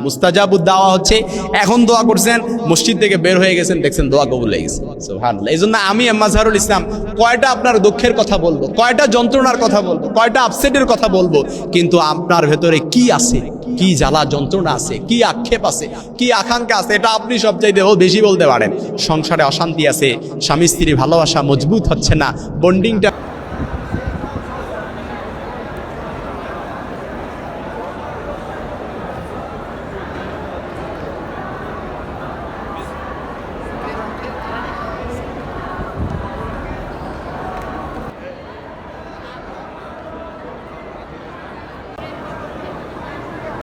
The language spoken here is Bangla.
মুস্তাজাবুদ দাওয়া হচ্ছে। এখন দোয়া করছেন, মসজিদ থেকে বের হয়ে গেছেন, দেখছেন দোয়া কবুল হয়ে গেছে। সুবহানাল্লাহ। এই জন্য আমি মাজহারুল ইসলাম কয়টা আপনার দুঃখের কথা বলবো, কয়টা যন্ত্রণার কথা বলবো, কয়টা আপসেটের কথা বলবো, কিন্তু আপনার ভেতরে কি আছে, কি জ্বালা যন্ত্রণা আছে, কি আক্ষেপ আছে, কি আকাঙ্ক্ষা আছে, এটা আপনি সবচাইতে বেশি বলতে পারেন। সংসারে অশান্তি আছে, স্বামী স্ত্রী ভালোবাসা মজবুত হচ্ছে না, বন্ডিংটা